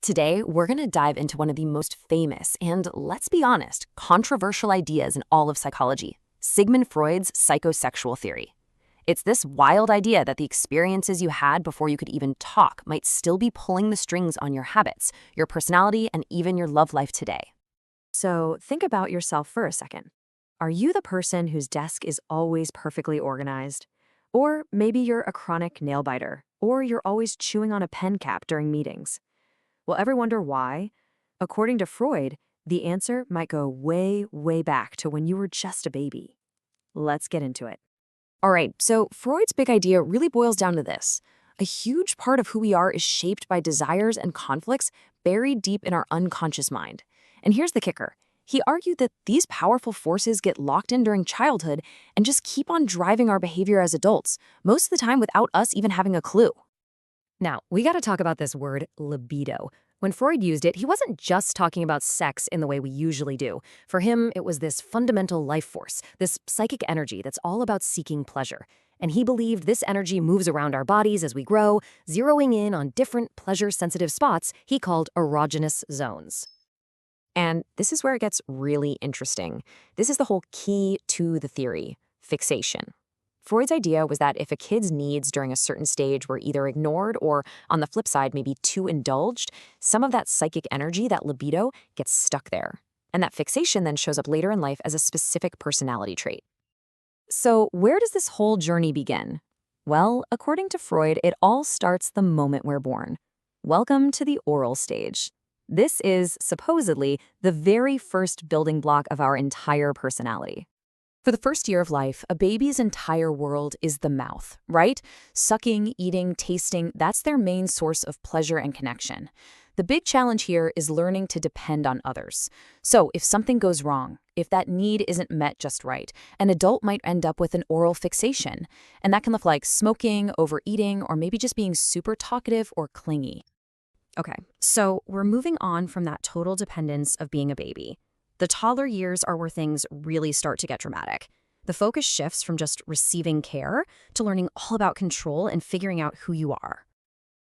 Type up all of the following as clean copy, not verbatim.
Today, we're going to dive into one of the most famous and, let's be honest, controversial ideas in all of psychology, Sigmund Freud's psychosexual theory. It's this wild idea that the experiences you had before you could even talk might still be pulling the strings on your habits, your personality, and even your love life today. So think about yourself for a second. Are you the person whose desk is always perfectly organized? Or maybe you're a chronic nail biter, or you're always chewing on a pen cap during meetings. Will ever wonder why? According to Freud, the answer might go way, way back to when you were just a baby. Let's get into it. All right, so Freud's big idea really boils down to this. A huge part of who we are is shaped by desires and conflicts buried deep in our unconscious mind. And here's the kicker. He argued that these powerful forces get locked in during childhood and just keep on driving our behavior as adults, most of the time without us even having a clue. Now, we got to talk about this word libido. When Freud used it, he wasn't just talking about sex in the way we usually do. For him, it was this fundamental life force, this psychic energy that's all about seeking pleasure. And he believed this energy moves around our bodies as we grow, zeroing in on different pleasure-sensitive spots he called erogenous zones. And this is where it gets really interesting. This is the whole key to the theory, fixation. Freud's idea was that if a kid's needs during a certain stage were either ignored or, on the flip side, maybe too indulged, some of that psychic energy, that libido, gets stuck there. And that fixation then shows up later in life as a specific personality trait. So where does this whole journey begin? Well, according to Freud, it all starts the moment we're born. Welcome to the oral stage. This is, supposedly, the very first building block of our entire personality. For the first year of life, a baby's entire world is the mouth, right? Sucking, eating, tasting, that's their main source of pleasure and connection. The big challenge here is learning to depend on others. So if something goes wrong, if that need isn't met just right, an adult might end up with an oral fixation. And that can look like smoking, overeating, or maybe just being super talkative or clingy. Okay, so we're moving on from that total dependence of being a baby. The toddler years are where things really start to get dramatic. The focus shifts from just receiving care to learning all about control and figuring out who you are.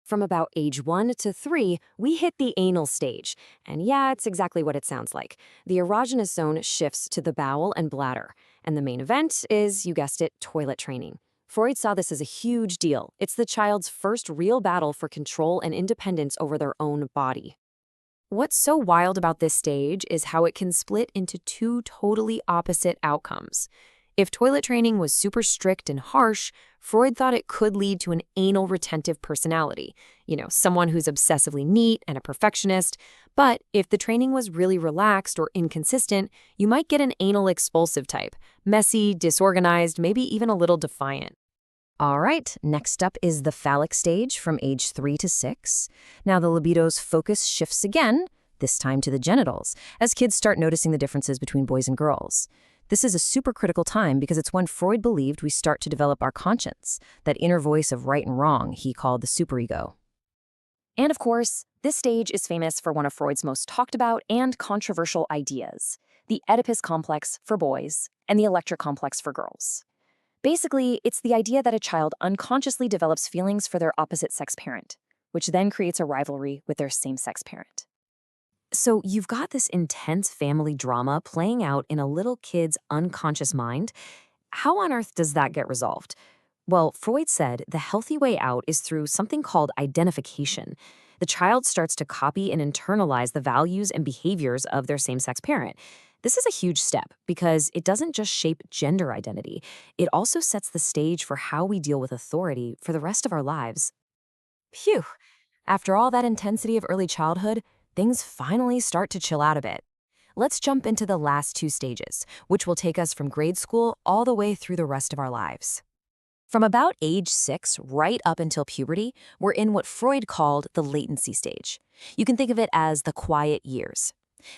From about age 1 to 3, we hit the anal stage. And yeah, it's exactly what it sounds like. The erogenous zone shifts to the bowel and bladder. And the main event is, you guessed it, toilet training. Freud saw this as a huge deal. It's the child's first real battle for control and independence over their own body. What's so wild about this stage is how it can split into two totally opposite outcomes. If toilet training was super strict and harsh, Freud thought it could lead to an anal-retentive personality, someone who's obsessively neat and a perfectionist. But if the training was really relaxed or inconsistent, you might get an anal-expulsive type, messy, disorganized, maybe even a little defiant. All right, next up is the phallic stage from age 3 to 6. Now the libido's focus shifts again, this time to the genitals, as kids start noticing the differences between boys and girls. This is a super critical time because it's when Freud believed we start to develop our conscience, that inner voice of right and wrong he called the superego. And of course, this stage is famous for one of Freud's most talked about and controversial ideas, the Oedipus complex for boys and the Electra complex for girls. Basically, it's the idea that a child unconsciously develops feelings for their opposite-sex parent, which then creates a rivalry with their same-sex parent. So you've got this intense family drama playing out in a little kid's unconscious mind. How on earth does that get resolved? Well, Freud said the healthy way out is through something called identification. The child starts to copy and internalize the values and behaviors of their same-sex parent. This is a huge step because it doesn't just shape gender identity. It also sets the stage for how we deal with authority for the rest of our lives. Phew! After all that intensity of early childhood, things finally start to chill out a bit. Let's jump into the last two stages, which will take us from grade school all the way through the rest of our lives. From about age 6 right up until puberty, we're in what Freud called the latency stage. You can think of it as the quiet years.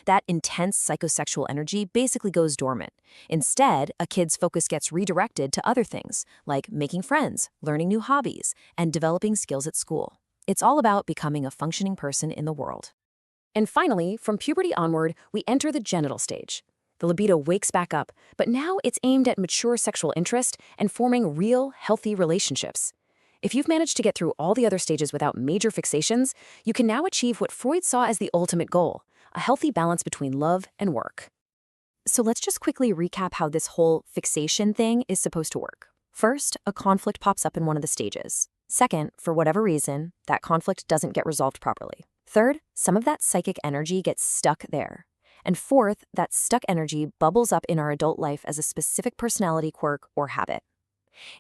That intense psychosexual energy basically goes dormant. Instead, a kid's focus gets redirected to other things, like making friends, learning new hobbies, and developing skills at school. It's all about becoming a functioning person in the world. And finally, from puberty onward, we enter the genital stage. The libido wakes back up, but now it's aimed at mature sexual interest and forming real, healthy relationships. If you've managed to get through all the other stages without major fixations, you can now achieve what Freud saw as the ultimate goal, a healthy balance between love and work. So let's just quickly recap how this whole fixation thing is supposed to work. First, a conflict pops up in one of the stages. Second, for whatever reason, that conflict doesn't get resolved properly. Third, some of that psychic energy gets stuck there. And fourth, that stuck energy bubbles up in our adult life as a specific personality quirk or habit.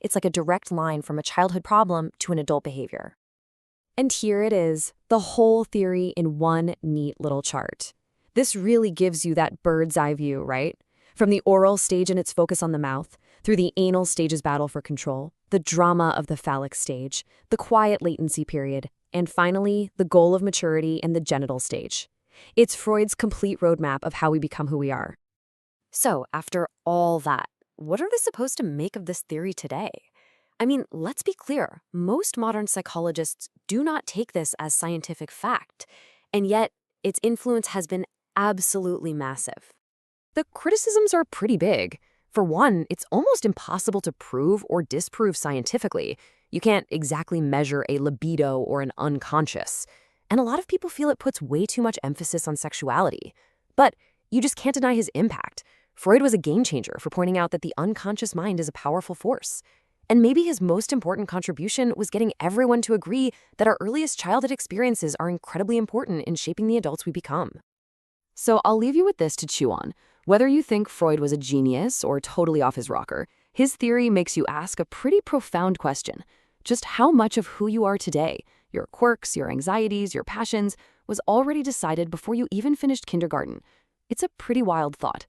It's like a direct line from a childhood problem to an adult behavior. And here it is, the whole theory in one neat little chart. This really gives you that bird's eye view, right? From the oral stage and its focus on the mouth, through the anal stage's battle for control, the drama of the phallic stage, the quiet latency period, and finally, the goal of maturity and the genital stage. It's Freud's complete roadmap of how we become who we are. So, after all that, what are we supposed to make of this theory today? I mean, let's be clear, most modern psychologists do not take this as scientific fact, and yet its influence has been absolutely massive. The criticisms are pretty big. For one, it's almost impossible to prove or disprove scientifically. You can't exactly measure a libido or an unconscious. And a lot of people feel it puts way too much emphasis on sexuality. But you just can't deny his impact. Freud was a game changer for pointing out that the unconscious mind is a powerful force. And maybe his most important contribution was getting everyone to agree that our earliest childhood experiences are incredibly important in shaping the adults we become. So I'll leave you with this to chew on. Whether you think Freud was a genius or totally off his rocker, his theory makes you ask a pretty profound question. Just how much of who you are today, your quirks, your anxieties, your passions, was already decided before you even finished kindergarten? It's a pretty wild thought.